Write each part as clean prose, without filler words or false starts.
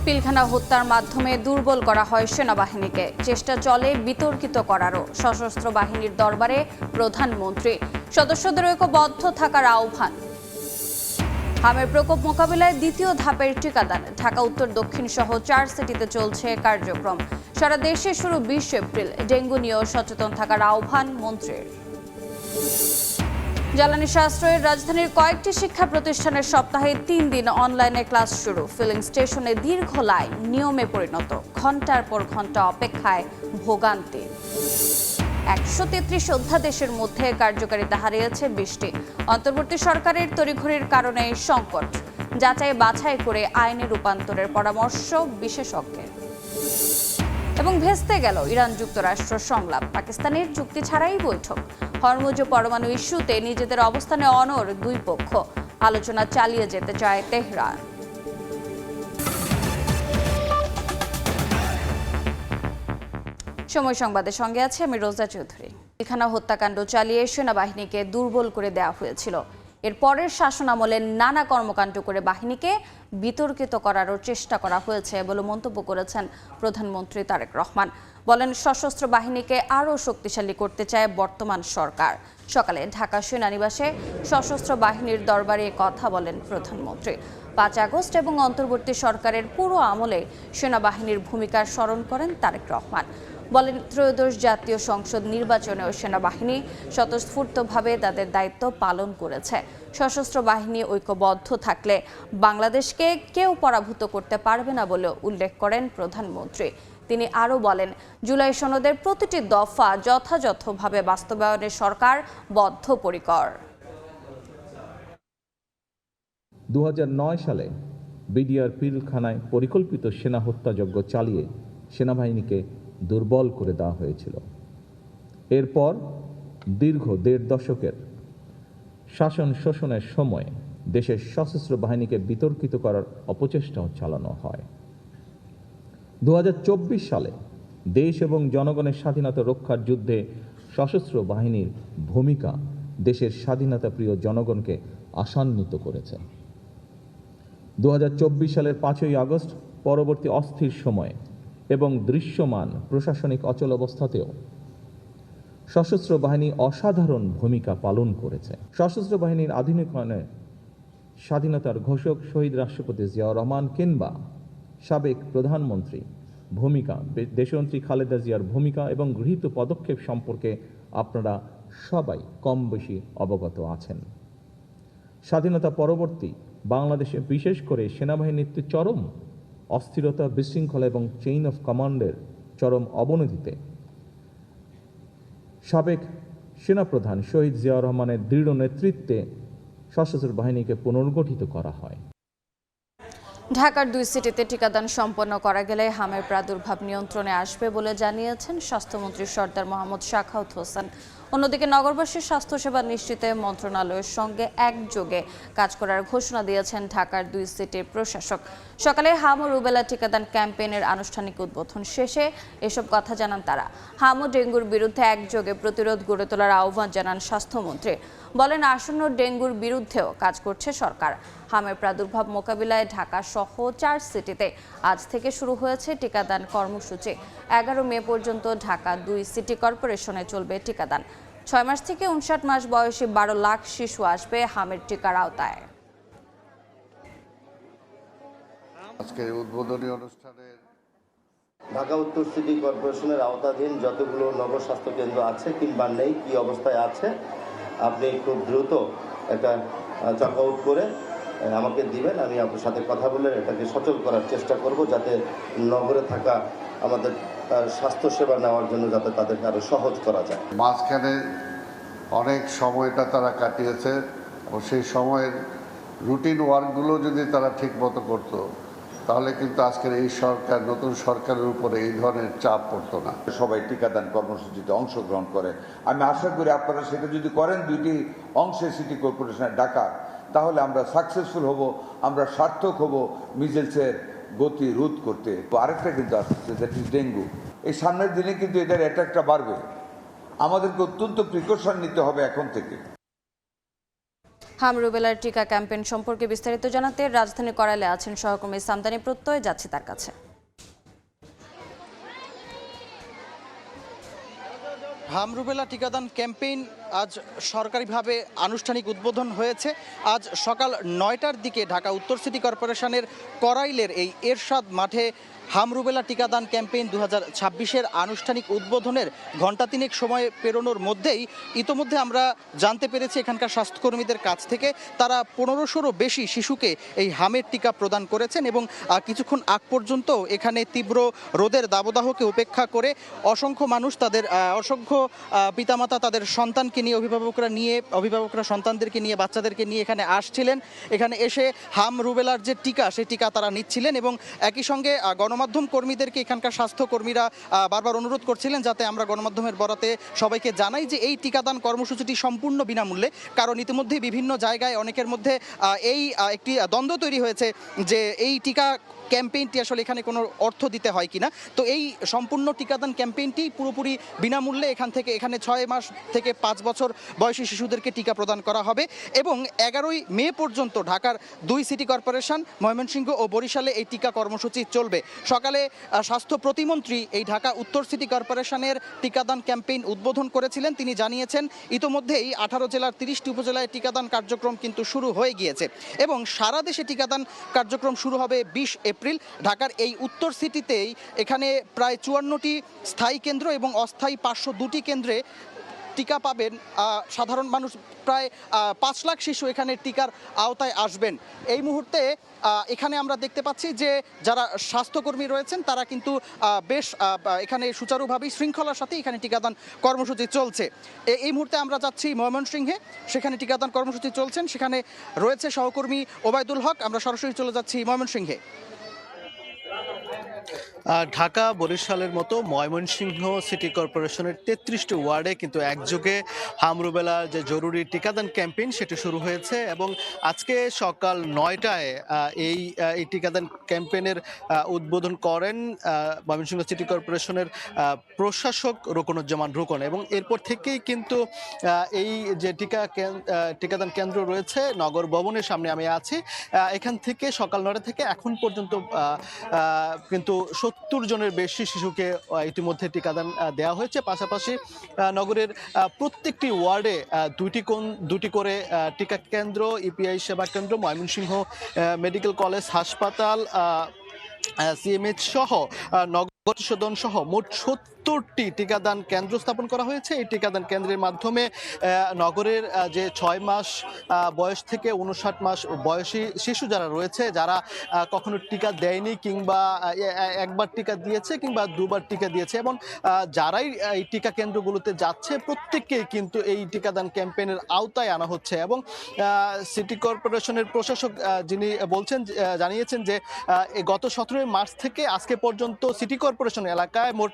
পিলখানা হত্যার মাধ্যমে দুর্বল করা হয় সেনাবাহিনীকে, চেষ্টা চলে বিতর্কিত করারও। সশস্ত্র বাহিনীর দরবারে প্রধানমন্ত্রী, সদস্যদের ঐক্যবদ্ধ থাকার আহ্বান। হামের প্রকোপ মোকাবিলায় দ্বিতীয় ধাপের টিকাদান। ঢাকা উত্তর দক্ষিণ সহ 4 সিটিতে চলছে কার্যক্রম। সারা দেশে শুরু 20 এপ্রিল। ডেঙ্গু নিয়েও সচেতন থাকার আহ্বান মন্ত্রীর। জ্বালানি সাশ্রয়ের রাজধানীর কয়েকটি শিক্ষা প্রতিষ্ঠানের সপ্তাহে 3 দিন অনলাইনে ক্লাস শুরু। ফিলিং স্টেশনে দীর্ঘ লাইন নিয়মে পরিণত। ঘন্টার পর ঘন্টা অপেক্ষায় ভোগান্তি। 133 অধ্যাদেশের মধ্যে কার্যকারিতা হারিয়েছে 20টি। অন্তর্বর্তী সরকারের তড়িঘড়ির কারণে সংকট। যাচাই বাছাই করে আইনে রূপান্তরের পরামর্শ বিশেষজ্ঞের। এবং ভেস্তে গেল ইরান যুক্তরাষ্ট্র সংলাপ। পাকিস্তানের চুক্তি ছাড়াই বৈঠক। হরমুজ পরমাণু ইস্যুতে নিজেদের অবস্থানে অনড় দুই পক্ষ। আলোচনা চালিয়ে যেতে চায় তেহরান। সময় সংবাদের সঙ্গে আছে আমি রোজা চৌধুরী। পিলখানা হত্যাকাণ্ড চালিয়ে সেনাবাহিনীকে দুর্বল করে দেওয়া হয়েছিল। এর পরের শাসনামলে নানা কর্মকাণ্ড করে বাহিনীকে বিতর্কিত করারও চেষ্টা করা হয়েছে বলে মন্তব্য করেছেন প্রধানমন্ত্রী তারেক রহমান। বলেন, সশস্ত্র বাহিনীকে আরও শক্তিশালী করতে চায় বর্তমান সরকার। সকালে ঢাকা সেনানিবাসে সশস্ত্র বাহিনীর দরবারে কথা বলেন প্রধানমন্ত্রী। 5 আগস্ট এবং অন্তর্বর্তী সরকারের পুরো আমলে সেনাবাহিনীর ভূমিকার স্মরণ করেন তারেক রহমান। বলেন, ত্রয়োদশ জাতীয় সংসদ নির্বাচনেও সেনাবাহিনী স্বতঃস্ফূর্তভাবে তাদের দায়িত্ব পালন করেছে। সশস্ত্র বাহিনী ঐক্যবদ্ধ থাকলে বাংলাদেশকে কেউ পরাভূত করতে পারবে না বলে উল্লেখ করেন প্রধানমন্ত্রী। তিনি আরও বলেন, জুলাই সনদের প্রতিটি দফা যথাযথভাবে বাস্তবায়নে সরকার বদ্ধপরিকর। 2009 সালে বিডিআর পিলখানায় পরিকল্পিত সেনা হত্যাযজ্ঞ চালিয়ে সেনাবাহিনীকে দুর্বল করে দেওয়া হয়েছিল। এরপর দীর্ঘ 1.5 দশকের শাসন শোষণের সময় দেশের সশস্ত্র বাহিনীকে বিতর্কিত করার অপচেষ্টাও চালানো হয়। 2024 সালে দেশ এবং জনগণের স্বাধীনতা রক্ষার যুদ্ধে সশস্ত্র বাহিনীর ভূমিকা দেশের স্বাধীনতা প্রিয় জনগণকে আশান্বিত করেছে। 2024 সালের 5ই আগস্ট পরবর্তী অস্থির সময়ে এবং দৃশ্যমান প্রশাসনিক অচলাবস্থাতেও সশস্ত্র বাহিনী অসাধারণ ভূমিকা পালন করেছে। সশস্ত্র বাহিনীর আধুনিকায়নে স্বাধীনতার ঘোষক শহীদ রাষ্ট্রপতি জিয়াউর রহমান কিংবা সাবেক প্রধানমন্ত্রী ভূমিকা, দেশনেত্রী খালেদা জিয়ার ভূমিকা এবং গৃহীত পদক্ষেপ সম্পর্কে আপনারা সবাই কম বেশি অবগত আছেন। স্বাধীনতা পরবর্তী বাংলাদেশে বিশেষ করে সেনাবাহিনীর চরম অস্থিরতা, বিশৃঙ্খলা এবং চেইন অফ কমান্ডের চরম অবনতিতে সাবেক সেনাপ্রধান শহীদ জিয়াউর রহমানের দৃঢ় নেতৃত্বে সশস্ত্র বাহিনীকে পুনর্গঠিত করা হয়। ঢাকার 2 সিটিতে টিকাদান সম্পন্ন করা গেলে হামের প্রাদুর্ভাব নিয়ন্ত্রণে আসবে বলে জানিয়েছেন স্বাস্থ্যমন্ত্রী সরদার মোহাম্মদ সাখাওয়াত হোসেন। অন্যদিকে নগরবাসীর স্বাস্থ্যসেবা নিশ্চিতে মন্ত্রণালয়ের সঙ্গে একযোগে কাজ করার ঘোষণা দিয়েছেন ঢাকার 2 সিটির প্রশাসক। সকালে হাম ও রুবেলা টিকাদান ক্যাম্পেইনের আনুষ্ঠানিক উদ্বোধন শেষে এসব কথা জানান তারা। হাম ও ডেঙ্গুর বিরুদ্ধে একযোগে প্রতিরোধ গড়ে তোলার আহ্বান জানান স্বাস্থ্যমন্ত্রী। বলেন, আসন্ন ডেঙ্গুর বিরুদ্ধেও কাজ করছে সরকার। হামের প্রাদুর্ভাব মোকাবিলায় ঢাকা সহ 4 সিটিতে আজ থেকে শুরু হয়েছে টিকাদান কর্মসূচি। 11 মে পর্যন্ত ঢাকা 2 সিটি কর্পোরেশনে চলবে টিকাদান। 6 মাস থেকে 59 মাস বয়সী 12 লাখ শিশু আসবে হামের টিকার আওতায়। আজকের উদ্বোধনী অনুষ্ঠানে ঢাকা উত্তর সিটি কর্পোরেশনের আওতাধীন যতগুলো নগর স্বাস্থ্য কেন্দ্র আছে কিংবা নেই, কি অবস্থায় আছে, আপনি খুব দ্রুত একটা চক আউট করে আমাকে দিবেন। আমি আপনার সাথে কথা বলে এটাকে সচল করার চেষ্টা করব, যাতে নগরে থাকা আমাদের স্বাস্থ্যসেবা নেওয়ার জন্য যাতে তাদেরকে আরও সহজ করা যায়। মাঝখানে অনেক সময়টা তারা কাটিয়েছে এবং সেই সময়ের রুটিন ওয়ার্কগুলো যদি তারা ঠিক মতো করতো, তাহলে কিন্তু আজকের এই সরকার, নতুন সরকারের উপরে এই ধরনের চাপ পড়তো না। সবাই টিকাদান কর্মসূচিতে অংশগ্রহণ করে। আমি আশা করি আপনারা সেটা যদি করেন 2টি অংশে সিটি কর্পোরেশনের ঢাকা, তাহলে আমরা সাকসেসফুল হব, আমরা সার্থক হব মিজেলসের গতি রোধ করতে। আরেকটা কিন্তু আসছে, দ্যাট ইজ ডেঙ্গু। এই সামনের দিনে কিন্তু এদের অ্যাটাকটা বাড়বে। আমাদেরকে অত্যন্ত প্রিকশন নিতে হবে এখন থেকে। হাম রুবেলার টিকা ক্যাম্পেইন সম্পর্কে বিস্তারিত জানাতে রাজধানী করালে আছেন সহকর্মী সামদানি প্রত্যয়, যাচ্ছি তার কাছে। হাম রুবেলা টিকাদান ক্যাম্পেইন আজ সরকারিভাবে আনুষ্ঠানিক উদ্বোধন হয়েছে। আজ সকাল 9টার দিকে ঢাকা উত্তর সিটি কর্পোরেশনের করাইলের এই এরশাদ মাঠে হাম রুবেলা টিকাদান ক্যাম্পেইন 2026-এর আনুষ্ঠানিক উদ্বোধনের ঘণ্টা তিনেক সময় পেরোনোর মধ্যেই ইতোমধ্যে আমরা জানতে পেরেছি এখানকার স্বাস্থ্যকর্মীদের কাছ থেকে তারা 1500-রও বেশি শিশুকে এই হামের টিকা প্রদান করেছেন এবং কিছুক্ষণ আগ পর্যন্ত এখানে তীব্র রোদের দাবদাহকে উপেক্ষা করে অসংখ্য মানুষ তাদের অসংখ্য পিতামাতা তাদের সন্তানকে নিয়ে অভিভাবকরা সন্তানদেরকে নিয়ে বাচ্চাদেরকে নিয়ে এখানে আসছিলেন। এখানে এসে হাম রুবেলার যে টিকা সেই টিকা তারা নিচ্ছিলেন এবং একই সঙ্গে গণমাধ্যম কর্মীদেরকে এখানকার স্বাস্থ্যকর্মীরা বারবার অনুরোধ করছিলেন যাতে আমরা গণমাধ্যমের বরাতে সবাইকে জানাই যে এই টিকাদান কর্মসূচিটি সম্পূর্ণ বিনামূল্যে। কারণ ইতিমধ্যে বিভিন্ন জায়গায় অনেকের মধ্যে এই একটি দ্বন্দ্ব তৈরি হয়েছে যে এই টিকা ক্যাম্পেইনটি আসলে এখানে কোনো অর্থ দিতে হয় কিনা। তো এই সম্পূর্ণ টিকাদান ক্যাম্পেইনটি পুরোপুরি বিনামূল্যে এখানে 6 মাস থেকে 5 বছর বয়সী শিশুদেরকে টিকা প্রদান করা হবে এবং 11ই মে পর্যন্ত ঢাকার 2 সিটি কর্পোরেশন ময়মনসিংহ ও বরিশালে এই টিকা কর্মসূচি চলবে। সকালে স্বাস্থ্য প্রতিমন্ত্রী এই ঢাকা উত্তর সিটি কর্পোরেশনের টিকাদান ক্যাম্পেইন উদ্বোধন করেছিলেন। তিনি জানিয়েছেন ইতোমধ্যেই 18 জেলার 30টি উপজেলায় টিকাদান কার্যক্রম কিন্তু শুরু হয়ে গিয়েছে এবং সারা দেশে টিকাদান কার্যক্রম শুরু হবে 20 এপ্রিল। ঢাকার এই উত্তর সিটিতেই এখানে প্রায় 54টি স্থায়ী কেন্দ্র এবং অস্থায়ী 502টি কেন্দ্রে টিকা পাবেন সাধারণ মানুষ। প্রায় 5 লাখ শিশু এখানে টিকার আওতায় আসবেন। এই মুহূর্তে এখানে আমরা দেখতে পাচ্ছি যে যারা স্বাস্থ্যকর্মী রয়েছেন তারা কিন্তু বেশ এখানে সুচারুভাবেই শৃঙ্খলার সাথে এখানে টিকাদান কর্মসূচি চলছে। এই মুহূর্তে আমরা যাচ্ছি ময়মনসিংহে, সেখানে টিকাদান কর্মসূচি চলছেন, সেখানে রয়েছে সহকর্মী ওবায়দুল হক। আমরা সরাসরি চলে যাচ্ছি ময়মনসিংহে। ঢাকা বরিশালের মতো ময়মনসিংহ সিটি কর্পোরেশনের 33টি ওয়ার্ডে কিন্তু একযোগে হাম রুবেলার যে জরুরি টিকাদান ক্যাম্পেইন সেটি শুরু হয়েছে এবং আজকে সকাল 9টায় এই টিকাদান ক্যাম্পেইনের উদ্বোধন করেন ময়মনসিংহ সিটি কর্পোরেশনের প্রশাসক রুকনুজ্জামান রুকন এবং এরপর থেকেই কিন্তু এই যে টিকাদান কেন্দ্র রয়েছে নগর ভবনের সামনে আমি আছি, এখান থেকে সকাল 9টা থেকে এখন পর্যন্ত কিন্তু 70 জনের বেশি শিশুকে ইতিমধ্যে টিকাদান দেওয়া হয়েছে। পাশাপাশি নগরের প্রত্যেকটি ওয়ার্ডে দুটি করে টিকা কেন্দ্র, ইপিআই সেবা কেন্দ্র, ময়মনসিংহ মেডিকেল কলেজ হাসপাতাল, সিএমএইচ সহ নগর সদন সহ মোট 70টি টিকাদান কেন্দ্র স্থাপন করা হয়েছে। এই টিকাদান কেন্দ্রের মাধ্যমে নগরের যে 6 মাস বয়স থেকে 59 মাস বয়সী শিশু যারা রয়েছে, যারা কখনো টিকা দেয়নি কিংবা একবার টিকা দিয়েছে কিংবা দুবার টিকা দিয়েছে এবং যারাই এই টিকা কেন্দ্রগুলোতে যাচ্ছে প্রত্যেককেই কিন্তু এই টিকাদান ক্যাম্পেইনের আওতায় আনা হচ্ছে এবং সিটি কর্পোরেশনের প্রশাসক যিনি জানিয়েছেন যে গত 17 মার্চ থেকে আজকে পর্যন্ত সিটি কর্পোরেশন এলাকায় মোট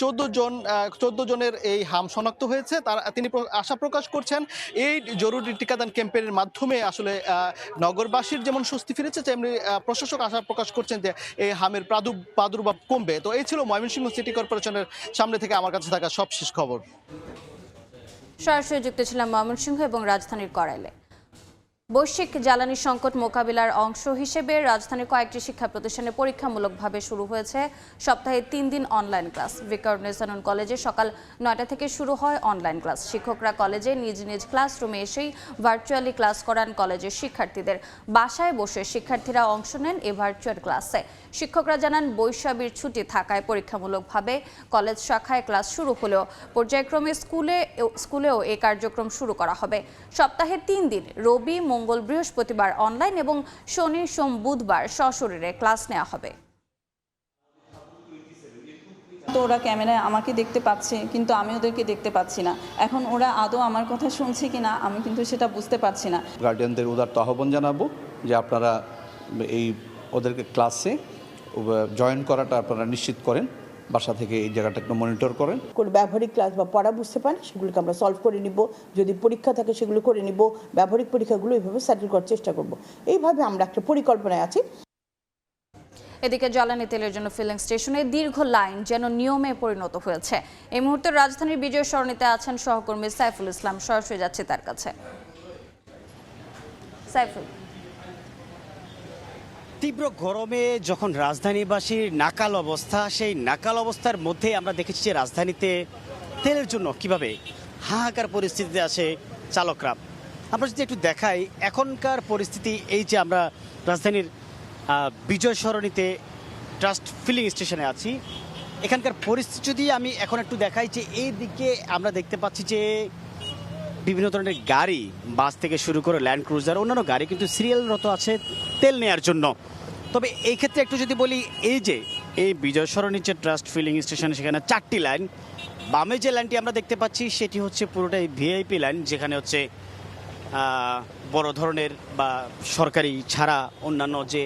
14 জনের এই হাম শনাক্ত হয়েছে। তিনি আশা প্রকাশ করছেন এই জরুরি টিকাদান ক্যাম্পেইনের মাধ্যমে আসলে নগরবাসীর যেমন স্বস্তি ফিরেছে তেমনি প্রশাসক আশা প্রকাশ করছেন যে এই হামের প্রাদুর্ভাব কমবে। তো এই ছিল ময়মনসিংহ সিটি কর্পোরেশনের সামনে থেকে আমার কাছে থাকা সবশেষ খবর। সরাসরি যুক্ত ছিলাম ময়মনসিংহ এবং রাজধানীর করাইলে। বৈশ্বিক জ্বালানি সংকট মোকাবিলার অংশ হিসেবে রাজধানীর কয়েকটি শিক্ষা প্রতিষ্ঠানে পরীক্ষামূলকভাবে শুরু হয়েছে সপ্তাহে 3 দিন অনলাইন ক্লাস। ভিকারুন্নিসা কলেজে সকাল 9টা থেকে শুরু হয় অনলাইন ক্লাস। শিক্ষকরা কলেজে নিজ নিজ ক্লাসরুমে এসেই ভার্চুয়ালি ক্লাস করান কলেজের শিক্ষার্থীদের। বাসায় বসে শিক্ষার্থীরা অংশ নেন এই ভার্চুয়াল ক্লাসে। শিক্ষকরা জানান বৈশাখীর ছুটি থাকায় পরীক্ষামূলকভাবে কলেজ শাখায় ক্লাস শুরু হলেও পর্যায়ক্রমে স্কুলেও এই কার্যক্রম শুরু করা হবে। সপ্তাহে 3 দিন রবি, মঙ্গল, বৃহস্পতিবার অনলাইন এবং শনি, সোম, বুধবার সশরীরে ক্লাস নেওয়া হবে। তো ওরা ক্যামেরায় আমাকে দেখতে পাচ্ছে কিন্তু আমি ওদেরকে দেখতে পাচ্ছি না। এখন ওরা আদৌ আমার কথা শুনছে কিনা আমি কিন্তু সেটা বুঝতে পারছি না। গার্ডিয়ানদের উদারত আহ্বান জানাবো যে আপনারা এই ওদেরকে ক্লাসে জয়েন করাটা আপনারা নিশ্চিত করেন, বাসা থেকে এই জায়গাটা একটু মনিটর করেন। কোনো ব্যবহারিক ক্লাস বা পড়া বুঝতে পারেন সেগুলোকে আমরা সলভ করে নিব, যদি পরীক্ষা থাকে সেগুলো করে নিব, ব্যবহারিক পরীক্ষাগুলো এইভাবে সেটেল করার চেষ্টা করব। এইভাবে আমরা একটা পরিকল্পনায় আছি। এদিকে জ্বালানি তেলের জন্য ফিলিং স্টেশনে দীর্ঘ লাইন যেন নিয়মে পরিণত হয়েছে। এই মুহূর্তে রাজধানীর বিজয় সরণিতে আছেন সহকর্মী সাইফুল ইসলাম, সরাসরি যাচ্ছে তার কাছে। সাইফুল। তীব্র গরমে যখন রাজধানীবাসীর নাকাল অবস্থা, সেই নাকাল অবস্থার মধ্যে আমরা দেখেছি যে রাজধানীতে তেলের জন্য কিভাবে হাহাকার পরিস্থিতিতে আছে চালকরা। আমরা যদি একটু দেখাই এখনকার পরিস্থিতি, এই যে আমরা রাজধানীর বিজয় সরণিতে ট্রাস্ট ফিলিং স্টেশনে আছি, এখানকার পরিস্থিতি যদি আমি এখন একটু দেখাই যে এই দিকে আমরা দেখতে পাচ্ছি যে বিভিন্ন ধরনের গাড়ি, বাস থেকে শুরু করে ল্যান্ড ক্রুজার, অন্যান্য গাড়ি কিন্তু সিরিয়ালরত আছে তেল নেওয়ার জন্য। তবে এই ক্ষেত্রে একটু যদি বলি, এই যে এই বিজয় সরণির যে ট্রাস্ট ফিলিং স্টেশন, সেখানে 4টি লাইন। বামে যে লাইনটি আমরা দেখতে পাচ্ছি সেটি হচ্ছে পুরোটাই ভিআইপি লাইন, যেখানে হচ্ছে বড় ধরনের বা সরকারি ছাড়া অন্যান্য যে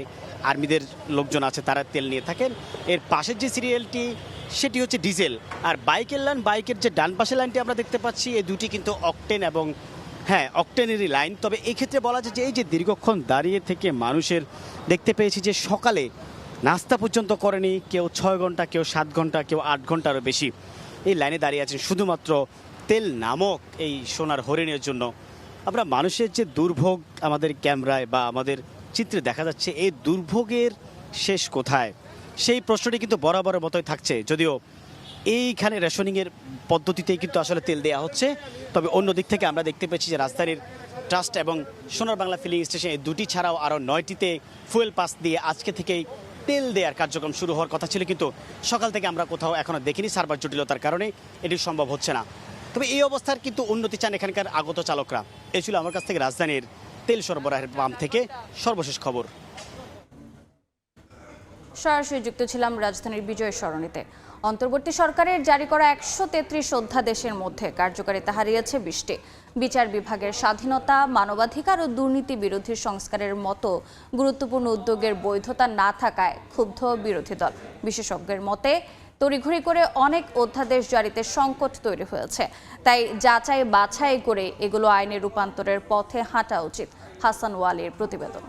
আর্মিদের লোকজন আছে তারা তেল নিয়ে থাকেন। এর পাশের যে সিরিয়ালটি সেটি হচ্ছে ডিজেল। আর বাইকের লাইন, বাইকের যে ডান পাশের লাইনটি আমরা দেখতে পাচ্ছি, এই দুটি কিন্তু অকটেন এবং অকটেনেরই লাইন। তবে এই ক্ষেত্রে বলা যায় যে এই যে দীর্ঘক্ষণ দাঁড়িয়ে থেকে মানুষের দেখতে পেয়েছি যে সকালে নাস্তা পর্যন্ত করেনি, কেউ 6 ঘন্টা, কেউ 7 ঘন্টা, কেউ 8 ঘন্টারও বেশি এই লাইনে দাঁড়িয়ে আছেন শুধুমাত্র তেল নামক এই সোনার হরিণের জন্য। আমরা মানুষের যে দুর্ভোগ আমাদের ক্যামেরায় বা আমাদের চিত্রে দেখা যাচ্ছে, এই দুর্ভোগের শেষ কোথায়, সেই প্রশ্নটি কিন্তু বরাবরের মতোই থাকছে। যদিও এইখানে রেশনিংয়ের পদ্ধতিতেই কিন্তু আসলে তেল দেওয়া হচ্ছে, তবে অন্য দিক থেকে আমরা দেখতে পেয়েছি যে রাজধানীর ট্রাস্ট এবং সোনার বাংলা ফিলিং স্টেশন এই দুটি ছাড়াও আরও 9টিতে ফুয়েল পাস দিয়ে আজকে থেকেই তেল দেওয়ার কার্যক্রম শুরু হওয়ার কথা ছিল, কিন্তু সকাল থেকে আমরা কোথাও এখনও দেখিনি। সার্ভার জটিলতার কারণে এটি সম্ভব হচ্ছে না। তবে এই অবস্থার কিন্তু উন্নতি চান এখানকার আগত চালকরা। এই ছিল আমার কাছ থেকে রাজধানীর তেল সরবরাহের পাম্প থেকে সর্বশেষ খবর। সরাসরি যুক্ত ছিলাম রাজধানীর বিজয় সরণিতে। অন্তর্বর্তী সরকারের জারি করা 133 অধ্যাদেশের মধ্যে কার্যকারিতা হারিয়েছে 20টি। বিচার বিভাগের স্বাধীনতা, মানবাধিকার ও দুর্নীতি বিরোধী সংস্কারের মতো গুরুত্বপূর্ণ উদ্যোগের বৈধতা না থাকায় ক্ষুব্ধ বিরোধী দল। বিশেষজ্ঞের মতে তড়িঘড়ি করে অনেক অধ্যাদেশ জারিতে সংকট তৈরি হয়েছে, তাই যাচাই বাছাই করে এগুলো আইনে রূপান্তরের পথে হাঁটা উচিত। হাসান ওয়ালির প্রতিবেদন।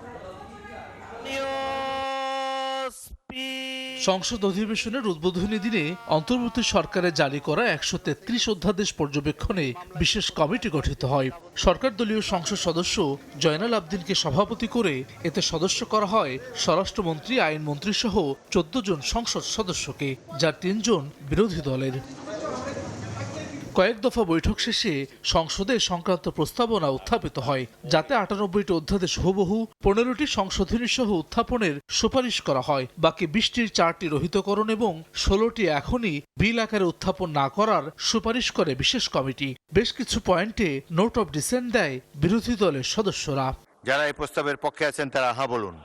সংসদ অধিবেশনের উদ্বোধনী দিনে অন্তর্বর্তী সরকারের জারি করা 133 অধ্যাদেশ পর্যবেক্ষণে বিশেষ কমিটি গঠিত হয়। সরকার দলীয় সংসদ সদস্য জয়নাল আবদিনকে সভাপতি করে এতে সদস্য করা হয় স্বরাষ্ট্রমন্ত্রী, আইনমন্ত্রী সহ 14 জন সংসদ সদস্যকে, যার 3 জন বিরোধী দলের। কয়েক দফা বৈঠক শেষে সংসদে সংক্রান্ত প্রস্তাবনা উত্থাপিত হয়, যাতে 98টি অধ্যাদেশ হুবহু, 15টি সংশোধনী সহ উত্থাপনের সুপারিশ করা হয়। বাকি 20টির 4টি রহিতকরণ এবং 16টি এখনই বিল আকারে উত্থাপন না করার সুপারিশ করে বিশেষ কমিটি। বেশ কিছু পয়েন্টে নোট অফ ডিসেন্ট দেয় বিরোধী দলের সদস্যরা। যারা এই প্রস্তাবের পক্ষে আছেন তারা হ্যাঁ বলুন।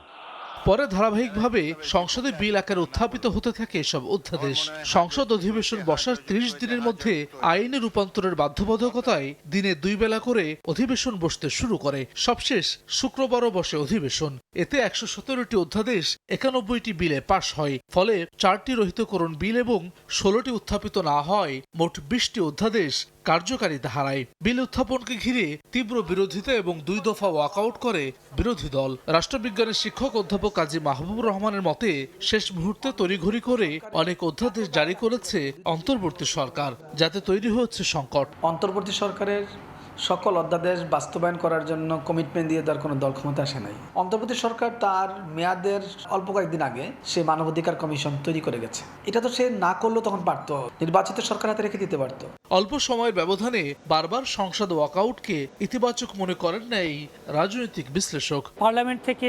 পরে ধারাবাহিকভাবে সংসদে বিল আকারে উত্থাপিত হতে থাকে এসব অধ্যাদেশ। সংসদ অধিবেশন বসার 30 দিনের মধ্যে আইনে রূপান্তরের বাধ্যবাধকতায় দিনে 2 বেলা করে অধিবেশন বসতে শুরু করে। সবশেষ শুক্রবারও বসে অধিবেশন। এতে 117টি অধ্যাদেশ 91টি বিলে পাশ হয়। ফলে 4টি রহিতকরণ বিল এবং 16টি উত্থাপিত না হয় মোট 20টি অধ্যাদেশ কার্যকারিতা হারায়। বিল উত্থাপনকে ঘিরে তীব্র বিরোধিতা এবং 2 দফা ওয়াকআউট করে বিরোধী দল। রাষ্ট্রবিজ্ঞানের শিক্ষক অধ্যাপক কাজী মাহবুবুর রহমানের মতে শেষ মুহূর্তে তড়িঘড়ি করে অনেক অধ্যাদেশ জারি করেছে অন্তর্বর্তী সরকার, যাতে তৈরি হচ্ছে সংকট। অন্তর্বর্তী সরকারের সকল অধ্যাদেশ বাস্তবায়ন করার জন্য কমিটমেন্ট দিয়ে তার কোনো দল ক্ষমতা আসে নাই। অন্তর্বর্তী সরকার তার মেয়াদের অল্প কয়েকদিন আগে সে মানবাধিকার কমিশন তৈরি করে গেছে। এটা তো সে না করলেও তখন পারত, নির্বাচিত সরকার হাতে রেখে দিতে পারত। অল্প সময়ের ব্যবধানে বারবার সংসদ ওয়াকআউটকে ইতিবাচক মনে করেন না এই রাজনৈতিক বিশ্লেষক। পার্লামেন্ট থেকে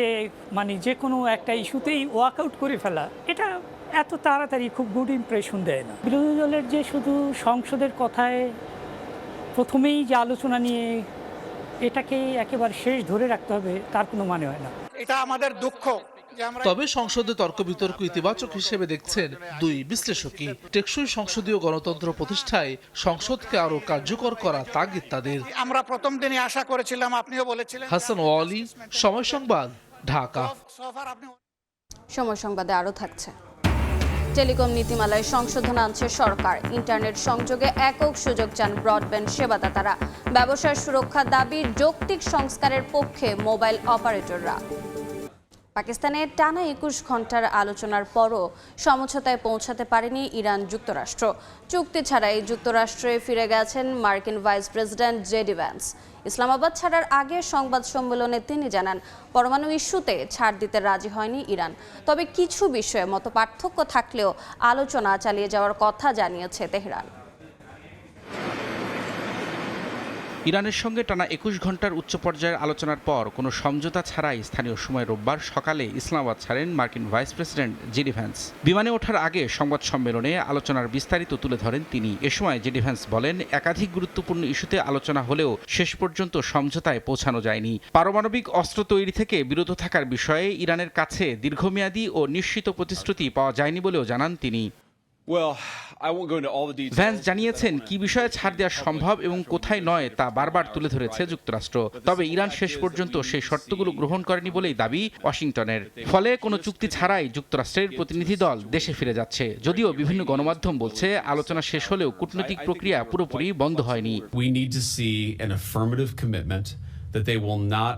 যে কোনো একটা ইস্যুতেই ওয়াকআউট করে ফেলা, এটা এত তাড়াতাড়ি খুব গুড ইমপ্রেশন দেয় না। বিরোধী দলের যে শুধু সংসদের কথায় প্রথমেই যে আলোচনা নিয়ে এটাকে একেবারে শেষ ধরে রাখতে হবে, তার কোনো মানে হয় না। এটা আমাদের দুঃখ। তবে সংসদে তর্ক বিতর্ক ইতিবাচক হিসেবে দেখছেন 2 বিশ্লেষকই। টেকসই সংসদীয় গণতন্ত্র প্রতিষ্ঠায় সংসদকে আরো কার্যকর করা তাগিদ তাদের। আমরা প্রথম দিনে আশা করেছিলাম, আপনিও বলেছিলেন। হাসান ওয়ালি, সময় সংবাদ, ঢাকা। সময় সংবাদে আরো থাকছে। টেলিকম নীতিমালায় সংশোধন আনছে সরকার। ইন্টারনেট সংযোগে একক সুযোগ চান ব্রডব্যান্ড সেবাদাতারা। ব্যবসার সুরক্ষা দাবির যৌক্তিক সংস্কারের পক্ষে মোবাইল অপারেটররা। পাকিস্তানে টানা ২১ ঘন্টার আলোচনার পরও সমঝোতায় পৌঁছাতে পারেনি ইরান যুক্তরাষ্ট্র। চুক্তি ছাড়াই যুক্তরাষ্ট্রে ফিরে গেছেন মার্কিন vice president JD Vance. Islamabad ছাড়ার আগে সংবাদ সম্মেলনে তিনি জানান, পরমাণু ইস্যুতে ছাড় দিতে রাজি হয়নি ইরান। তবে কিছু বিষয়ে মতপার্থক্য থাকলেও আলোচনা চালিয়ে যাওয়ার কথা জানিয়েছে তেহরান। ইরানের সঙ্গে টানা ২১ ঘন্টার উচ্চ পর্যায়ের আলোচনার পর কোনো সমঝোতা ছাড়াই স্থানীয় সময় রোববার সকালে ইসলামাবাদ ছাড়েন মার্কিন ভাইস প্রেসিডেন্ট জেডি ভ্যান্স। বিমানে ওঠার আগে সংবাদ সম্মেলনে আলোচনার বিস্তারিত তুলে ধরেন তিনি। এ সময় জেডি ভ্যান্স বলেন, একাধিক গুরুত্বপূর্ণ ইস্যুতে আলোচনা হলেও শেষ পর্যন্ত সমঝোতায় পৌঁছানো যায়নি। পারমাণবিক অস্ত্র তৈরি থেকে বিরত থাকার বিষয়ে ইরানের কাছে দীর্ঘমেয়াদী ও নিশ্চিত প্রতিশ্রুতি পাওয়া যায়নি বলেও জানান তিনি। ভ্যান্স জানিয়েছেন কি বিষয়ে ছাড় দেওয়া সম্ভব এবং কোথায় নয় তা বারবার তুলে ধরেছে যুক্তরাষ্ট্র। তবে ইরান শেষ পর্যন্ত সেই শর্তগুলো গ্রহণ করেনি বলেই দাবি ওয়াশিংটনের। ফলে কোনো চুক্তি ছাড়াই যুক্তরাষ্ট্রের প্রতিনিধি দল দেশে ফিরে যাচ্ছে। যদিও বিভিন্ন গণমাধ্যম বলছে আলোচনা শেষ হলেও কূটনৈতিক প্রক্রিয়া পুরোপুরি বন্ধ হয়নি। We need to see an affirmative commitment that they will not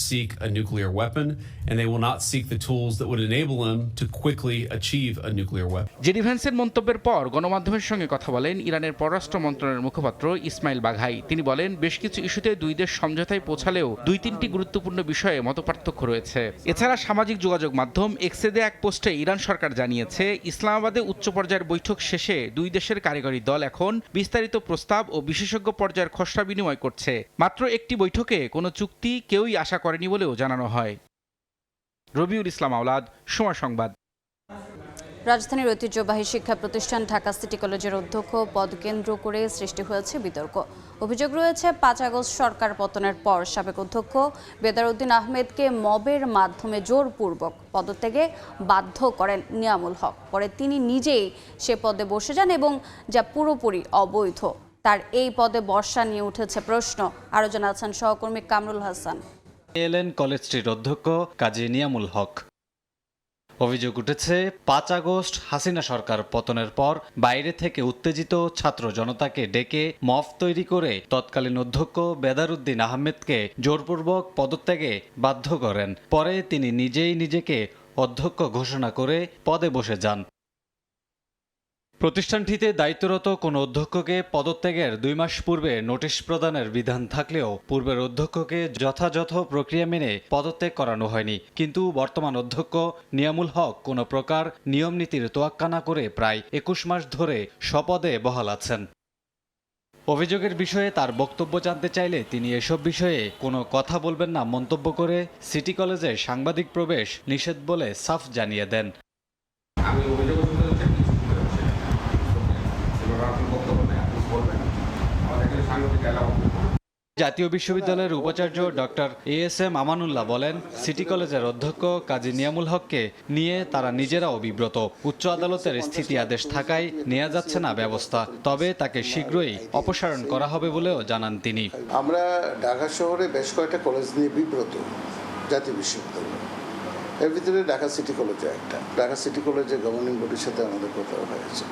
seek a nuclear weapon and they will not seek the tools that would enable them to quickly achieve a nuclear weapon. JD ভ্যান্সের মন্তব্যের পর গণমাধ্যমের সঙ্গে কথা বলেন ইরানের পররাষ্ট্র মন্ত্রণালয়ের মুখপাত্র ইসমাইল বাঘাই। তিনি বলেন, বেশ কিছু ইস্যুতে দুই দেশ সমঝোতায় পৌঁছালেও ২-৩টি গুরুত্বপূর্ণ বিষয়ে মতপার্থক্য রয়েছে। এছাড়া সামাজিক যোগাযোগ মাধ্যম এক্সে দেয়া এক পোস্টে ইরান সরকার জানিয়েছে, ইসলামাবাদে উচ্চ পর্যায়ের বৈঠক শেষে দুই দেশের কারিগরি দল এখন বিস্তারিত প্রস্তাব ও বিশেষজ্ঞ পর্যায়ের খসড়া বিনিময় করছে। মাত্র একটি বৈঠকে কোনো চুক্তি কেউই আশা করেনি বলেও জানানো হয়। রবিউল ইসলাম আওলাদ, সময় সংবাদ। রাজধানীর ঐতিহ্যবাহী শিক্ষা প্রতিষ্ঠান ঢাকা সিটি কলেজের অধ্যক্ষ পদ কেন্দ্র করে সৃষ্টি হয়েছে বিতর্ক। অভিযোগ রয়েছে ৫ আগস্ট সরকার পতনের পর সাবেক অধ্যক্ষ বেদারউদ্দিন আহমেদকে মবের মাধ্যমে জোরপূর্বক পদত্যাগে বাধ্য করেন নিয়ামুল হক। পরে তিনি নিজেই সে পদে বসে যান এবং যা পুরোপুরি অবৈধ। তার এই পদে বর্ষা নিয়ে উঠেছে প্রশ্ন। আরও জানাচ্ছেন সহকর্মী কামরুল হাসান। এলেন কলেজটির অধ্যক্ষ কাজী নিয়ামুল হক। অভিযোগ উঠেছে ৫ আগস্ট হাসিনা সরকার পতনের পর বাইরে থেকে উত্তেজিত ছাত্র জনতাকে ডেকে মফ তৈরি করে তৎকালীন অধ্যক্ষ বেদারউদ্দিন আহমেদকে জোরপূর্বক পদত্যাগে বাধ্য করেন। পরে তিনি নিজেই নিজেকে অধ্যক্ষ ঘোষণা করে পদে বসে যান। প্রতিষ্ঠানটিতে দায়িত্বরত কোনো অধ্যক্ষকে পদত্যাগের ২ মাস পূর্বে নোটিশ প্রদানের বিধান থাকলেও পূর্বের অধ্যক্ষকে যথাযথ প্রক্রিয়া মেনে পদত্যাগ করানো হয়নি। কিন্তু বর্তমান অধ্যক্ষ নিয়ামুল হক কোনো প্রকার নিয়ম নীতির তোয়াক্কা না করে প্রায় ২১ মাস ধরে স্বপদে বহাল আছেন। অভিযোগের বিষয়ে তার বক্তব্য জানতে চাইলে তিনি এসব বিষয়ে কোনো কথা বলবেন না মন্তব্য করে সিটি কলেজে সাংবাদিক প্রবেশ নিষেধ বলে সাফ জানিয়ে দেন। জাতীয় বিশ্ববিদ্যালয়ের উপাচার্য ডক্টর এএসএম আমানুল্লাহ বলেন, সিটি কলেজের অধ্যক্ষ কাজী নিয়ামুল হককে নিয়ে তারা নিজেরাও বিব্রত। উচ্চ আদালতের স্থিতি আদেশ থাকায় নেওয়া যাচ্ছে না ব্যবস্থা, তবে তাকে শীঘ্রই অপসারণ করা হবে বলেও জানান তিনি। আমরা ঢাকা শহরে বেশ কয়েকটা কলেজ নিয়ে বিব্রত। জাতীয় বিশ্ববিদ্যালয় এর ভিতরে ঢাকা সিটি কলেজে একটা, ঢাকা সিটি কলেজের গভর্নিং বডির সাথে আমাদের কথা হয়েছে।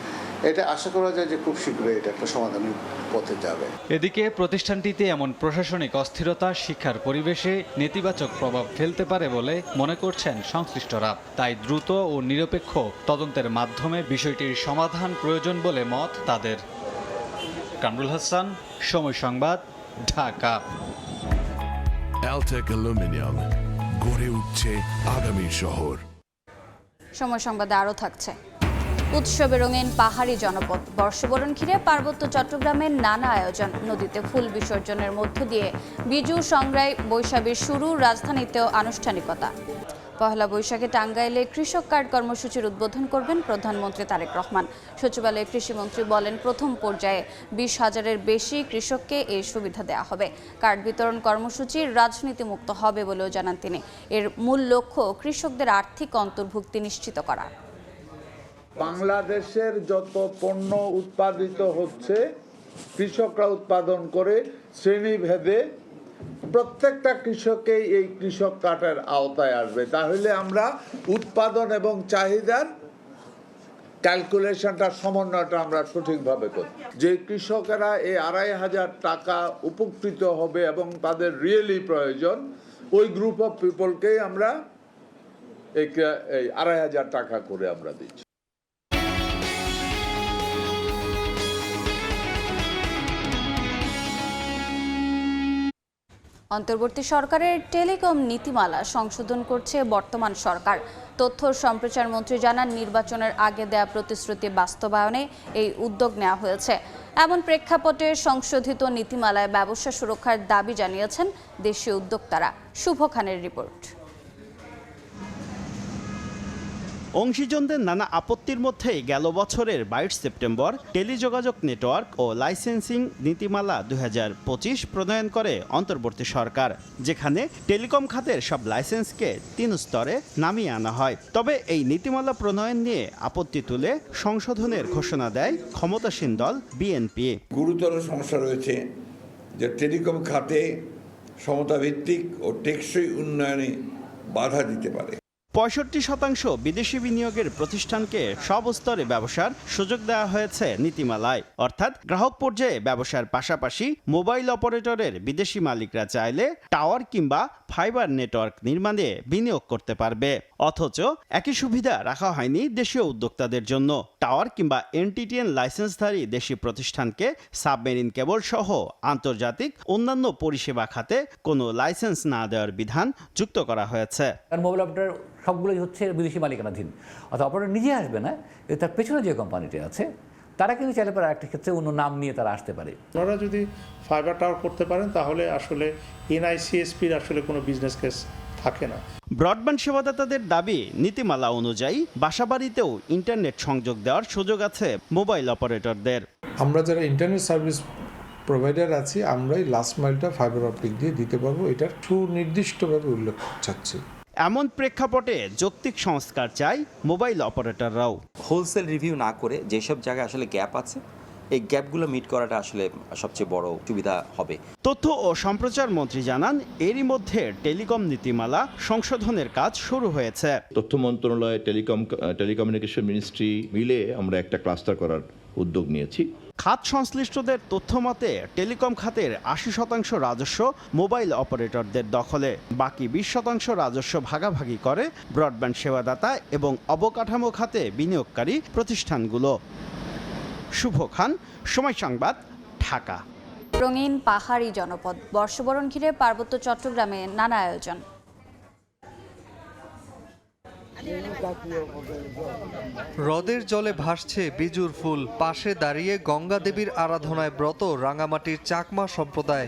এটা আশা করা যায় যে খুব শীঘ্রই এটা একটা সমাধানের পথে যাবে। এদিকে প্রতিষ্ঠানটিতে এমন প্রশাসনিক অস্থিরতা শিক্ষার পরিবেশে নেতিবাচক প্রভাব ফেলতে পারে বলে মনে করছেন সংশ্লিষ্টরা। তাই দ্রুত ও নিরপেক্ষ তদন্তের মাধ্যমে বিষয়টির সমাধান প্রয়োজন বলে মত তাদের। কামরুল হাসান, সময় সংবাদ, ঢাকা। অ্যালটেক অ্যালুমিনিয়াম, গড়ে উঠছে আগামী শহর। সময় সংবাদে আরও থাকছে। উৎসবে রঙিন পাহাড়ি জনপদ, বর্ষবরণ ঘিরে পার্বত্য চট্টগ্রামের নানা আয়োজন। নদীতে ফুল বিসর্জনের মধ্য দিয়ে বিজু সংগ্রাই বৈশাখের শুরু, রাজধানীতেও আনুষ্ঠানিকতা। পহেলা বৈশাখে টাঙ্গাইলে কৃষক কার্ড কর্মসূচির উদ্বোধন করবেন প্রধানমন্ত্রী তারেক রহমান। সচিবালয়ে কৃষিমন্ত্রী বলেন, প্রথম পর্যায়ে ২০,০০০-এর বেশি কৃষককে এই সুবিধা দেওয়া হবে। কার্ড বিতরণ কর্মসূচি রাজনীতিমুক্ত হবে বলেও জানান তিনি। এর মূল লক্ষ্য কৃষকদের আর্থিক অন্তর্ভুক্তি নিশ্চিত করা। বাংলাদেশের যত পণ্য উৎপাদিত হচ্ছে কৃষকরা উৎপাদন করে শ্রেণীভেদে প্রত্যেকটা কৃষকেই এই কৃষক কার্ডের আওতায় আসবে। তাহলে আমরা উৎপাদন এবং চাহিদার ক্যালকুলেশনটা, সমন্বয়টা আমরা সঠিকভাবে করি। যে কৃষকেরা এই ২৫০০ টাকা উপকৃত হবে এবং তাদের রিয়েলি প্রয়োজন, ওই গ্রুপ অফ পিপলকেই আমরা এই 2,500 টাকা করে আমরা দিচ্ছি। অন্তর্বর্তী সরকারের টেলিকম নীতিমালা সংশোধন করছে বর্তমান সরকার। তথ্য সম্প্রচার মন্ত্রী জানান, নির্বাচনের আগে দেয়া প্রতিশ্রুতি বাস্তবায়নে এই উদ্যোগ নেওয়া হয়েছে। এমন প্রেক্ষাপটে সংশোধিত নীতিমালায় ব্যবসা সুরক্ষার দাবি জানিয়েছেন দেশীয় উদ্যোক্তারা। শুভ খানের রিপোর্ট। অংশীজনদের নানা আপত্তির মধ্যেই গেল বছরের 22 সেপ্টেম্বর টেলিযোগাযোগ নেটওয়ার্ক ও লাইসেন্সিং নীতিমালা 2025 প্রণয়ন করে অন্তর্বর্তী সরকার, যেখানে টেলিকম খাতের সব লাইসেন্সকে 3 স্তরে নামিয়ে আনা হয়। তবে এই নীতিমালা প্রণয়ন নিয়ে আপত্তি তুলে সংশোধনের ঘোষণা দেয় ক্ষমতাসীন দল বিএনপি। গুরুতর সমস্যা রয়েছে যে টেলিকম খাতে সমতাভিত্তিক ও টেকসই উন্নয়নে বাধা দিতে পারে। 65% বিদেশি বিনিয়োগের প্রতিষ্ঠানকে সব স্তরে ব্যবসার সুযোগ দেওয়া হয়েছে নীতিমালায়। অর্থাৎ গ্রাহক পর্যায়ে ব্যবসার পাশাপাশি মোবাইল অপারেটরের বিদেশি মালিকরা চাইলে টাওয়ার কিংবা ফাইবার নেটওয়ার্ক নির্মাণে বিনিয়োগ করতে পারবে। অথচ একই সুবিধা রাখা হয়নি দেশীয় উদ্যোক্তাদের জন্য। টাওয়ার কিংবা এনটিটিএন লাইসেন্সধারী দেশি প্রতিষ্ঠানকে সাবমেরিন কেবল সহ আন্তর্জাতিক অন্যান্য পরিষেবা খাতে কোনো লাইসেন্স না দেওয়ার বিধান যুক্ত করা হয়েছে। মোবাইল অপারেটর সবগুলোই হচ্ছে বিদেশি মালিকানাধীন, অর্থাৎ অপারেটর নিজে আসবে না, তার পেছনে যে কোম্পানিটি আছে তারা কিন্তু চাইলে পারে একটা ক্ষেত্রে অন্য নাম নিয়ে তারা আসতে পারে। ওনারা যদি ফাইবার টাওয়ার করতে পারেন তাহলে আসলে এনআইসিএসপির আসলে কোনো বিজনেস কেস থাকে না। ব্রডব্যান্ড সেবাদাতাদের দাবি, নীতিমালা অনুযায়ী বাসাবাড়িতেও ইন্টারনেট সংযোগ দেওয়ার সুযোগ আছে মোবাইল অপারেটরদের। আমরা যারা ইন্টারনেট সার্ভিস প্রোভাইডার আছি, আমরাই লাস্ট মাইলটা ফাইবার অপটিক দিয়ে দিতে পারবো, এটার সুনির্দিষ্টভাবে উল্লেখ চাচ্ছি। এমন প্রেক্ষাপটে যৌক্তিক সংস্কার চাই মোবাইল অপারেটররাও। হোলসেল রিভিউ না করে যেসব জায়গায় আসলে গ্যাপ আছে, এই গ্যাপগুলো মিট করাটা আসলে সবচেয়ে বড় সুবিধা হবে। তথ্য ও সম্প্রচার মন্ত্রী জানান, এরই মধ্যে টেলিকম নীতিমালা সংশোধনের কাজ শুরু হয়েছে। তথ্য মন্ত্রণালয়, টেলিকমিউনিকেশন মিনিস্ট্রি মিলে আমরা একটা ক্লাস্টার করার উদ্যোগ নিয়েছি। খাত সংশ্লিষ্টদের তথ্য মতে টেলিকম খাতের 80% রাজস্ব মোবাইল অপারেটরদের দখলে, বাকি 20% রাজস্ব ভাগাভাগি করে ব্রডব্যান্ড সেবাদাতা এবং অবকাঠামো খাতে বিনিয়োগকারী প্রতিষ্ঠানগুলো। শুভ খান, সময় সংবাদ, ঢাকা। রঙিন পাহাড়ি জনপদ, বর্ষবরণ ঘিরে পার্বত্য চট্টগ্রামে নানা আয়োজন। হ্রদের জলে ভাসছে বিজুর ফুল, পাশে দাঁড়িয়ে গঙ্গা দেবীর আরাধনায় ব্রত রাঙামাটির চাকমা সম্প্রদায়।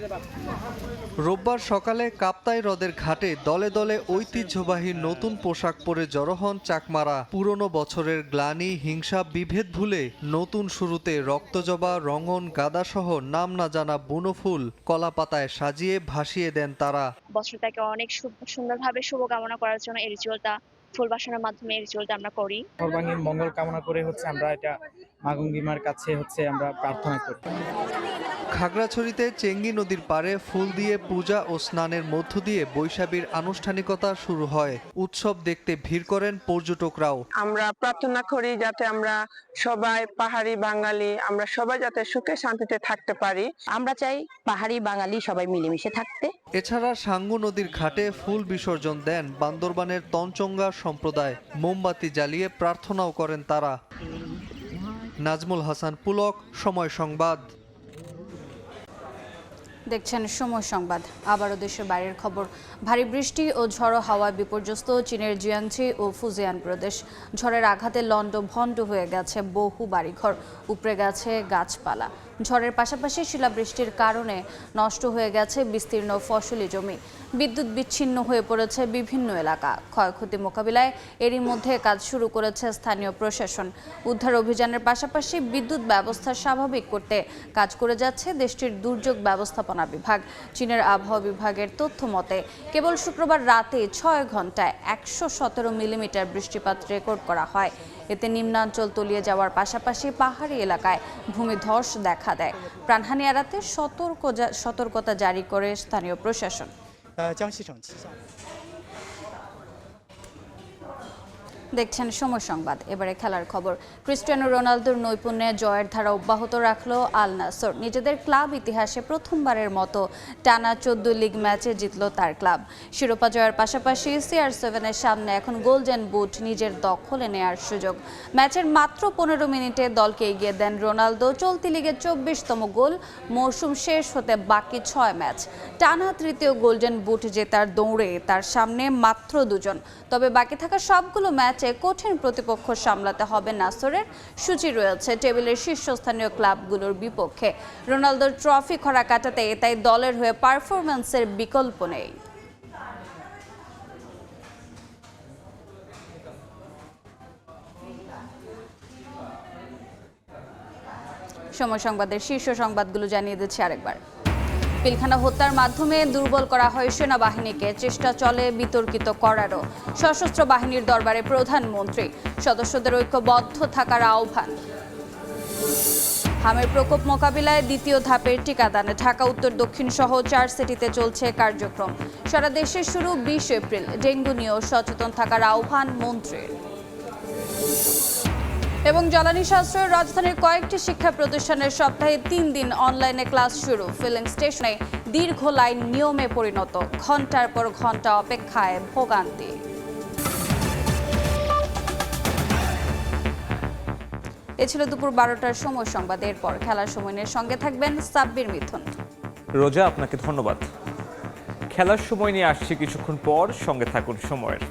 রোববার সকালে কাপ্তাই হ্রদের ঘাটে দলে দলে ঐতিহ্যবাহী নতুন পোশাক পরে জড়ো হন চাকমারা। পুরনো বছরের গ্লানি, হিংসা, বিভেদ ভুলে নতুন শুরুতে রক্তজবা, রঙন, গাঁদাসহ নাম না জানা বুনো ফুল কলা পাতায় সাজিয়ে ভাসিয়ে দেন তারা। বছরটাকে অনেক সুন্দরভাবে শুভকামনা করার জন্য এই রিচুয়ালটা, ফুল বাসানোর মাধ্যমে এই রিচুয়ালটা আমরা করি। সর্বাঙ্গীন মঙ্গল কামনা করে আমরা এটা মা গঙ্গিমার কাছে আমরা প্রার্থনা করি। খাগড়াছড়িতে চেঙ্গি নদীর পাড়ে ফুল দিয়ে পূজা ও স্নানের মধ্য দিয়ে বৈশাখীর আনুষ্ঠানিকতা শুরু হয়। উৎসব দেখতে ভিড় করেন পর্যটকরাও। আমরা প্রার্থনা করি যাতে আমরা সবাই পাহাড়ি বাঙালি, আমরা সবাই যাতে সুখে শান্তিতে থাকতে পারি। আমরা চাই পাহাড়ি বাঙালি সবাই মিলেমিশে থাকতে। এছাড়া সাঙ্গু নদীর ঘাটে ফুল বিসর্জন দেন বান্দরবানের তঞ্চঙ্গা সম্প্রদায়। মোমবাতি জ্বালিয়ে প্রার্থনাও করেন তারা। নাজমুল হাসান পুলক, সময় সংবাদ। দেখছেন সময় সংবাদ। আবারও দেশের বাইরের খবর। ভারী বৃষ্টি ও ঝড়ো হাওয়ায় বিপর্যস্ত চীনের জিয়াংজি ও ফুজিয়ান প্রদেশ। ঝড়ের আঘাতে লণ্ডভণ্ড হয়ে গেছে বহু বাড়িঘর, উপড়ে গেছে গাছপালা। ঝড়ের পাশাপাশি শিলাবৃষ্টির কারণে নষ্ট হয়ে গেছে বিস্তীর্ণ ফসলি জমি। বিদ্যুৎ বিচ্ছিন্ন হয়ে পড়েছে বিভিন্ন এলাকা। ক্ষয়ক্ষতি মোকাবিলায় এরই মধ্যে কাজ শুরু করেছে স্থানীয় প্রশাসন। উদ্ধার অভিযানের পাশাপাশি বিদ্যুৎ ব্যবস্থা স্বাভাবিক করতে কাজ করে যাচ্ছে দেশটির দুর্যোগ ব্যবস্থাপনা বিভাগ। চীনের আবহাওয়া বিভাগের তথ্য মতে কেবল শুক্রবার রাতে 6 ঘন্টায় 117 মিলিমিটার বৃষ্টিপাত রেকর্ড করা হয়। এতে নিম্নাঞ্চল তলিয়ে যাওয়ার পাশাপাশি পাহাড়ি এলাকায় ভূমিধস দেখা দেয়। প্রাণহানি এড়াতে সতর্কতা জারি করে স্থানীয় প্রশাসন। দেখছেন সময় সংবাদ। এবারে খেলার খবর। ক্রিস্টিয়ানো রোনালদোর নৈপুণ্যে জয়ের ধারা অব্যাহত রাখলো আল নাসর। নিজেদের ক্লাব ইতিহাসে প্রথমবারের মতো টানা 14 লিগ ম্যাচে জিতল তার ক্লাব। শিরোপা জয়ের পাশাপাশি CR7-এর সামনে এখন গোল্ডেন বুট নিজের দখলে নেয়ার সুযোগ। ম্যাচের মাত্র 15 মিনিটে দলকে এগিয়ে দেন রোনালদো। চলতি লিগে 24তম গোল। মৌসুম শেষ হতে বাকি 6 ম্যাচ। টানা তৃতীয় গোল্ডেন বুট জেতার দৌড়ে তার সামনে মাত্র 2 জন। তবে বাকি থাকা সবগুলো ম্যাচে কঠিন প্রতিপক্ষ সামলাতে হবে নাসরের। সূচি রয়েছে টেবিলের শীর্ষস্থানীয় ক্লাবগুলোর বিপক্ষে। রোনালদোর ট্রফি খরা কাটাতে তাই দলের হয়ে পারফরম্যান্সের বিকল্প নেই। সময় সংবাদের শীর্ষ সংবাদগুলো জানিয়ে দিচ্ছি আরেকবার। পিলখানা হত্যার মাধ্যমে দুর্বল করা হয় সেনাবাহিনীকে, চেষ্টা চলে বিতর্কিত করারও। সশস্ত্র বাহিনীর দরবারে প্রধানমন্ত্রী, সদস্যদের ঐক্যবদ্ধ থাকার আহ্বান। হামের প্রকোপ মোকাবিলায় দ্বিতীয় ধাপের টিকাদানে ঢাকা উত্তর দক্ষিণ সহ 4 সিটিতে চলছে কার্যক্রম। সারা দেশে শুরু 20 এপ্রিল। ডেঙ্গু নিয়েও সচেতন থাকার আহ্বান মন্ত্রীর। এবং জ্বালানি সাশ্রয়ের রাজধানীর কয়েকটি শিক্ষা প্রতিষ্ঠানের সপ্তাহে 3 দিন অনলাইনে ক্লাস শুরু। ফিলিং স্টেশনে দীর্ঘ লাইন নিয়মে পরিণত। ঘন্টার পর ঘন্টা অপেক্ষায় ভোগান্তি। এ ছিল দুপুর 12টার সময় সংবাদ। এরপর খেলার সময়ের সঙ্গে থাকবেন সাব্বির মিথুন। রোজা, আপনাকে ধন্যবাদ। খেলার সময় নিয়ে আসছি কিছুক্ষণ পর, সঙ্গে থাকুন সময়ের।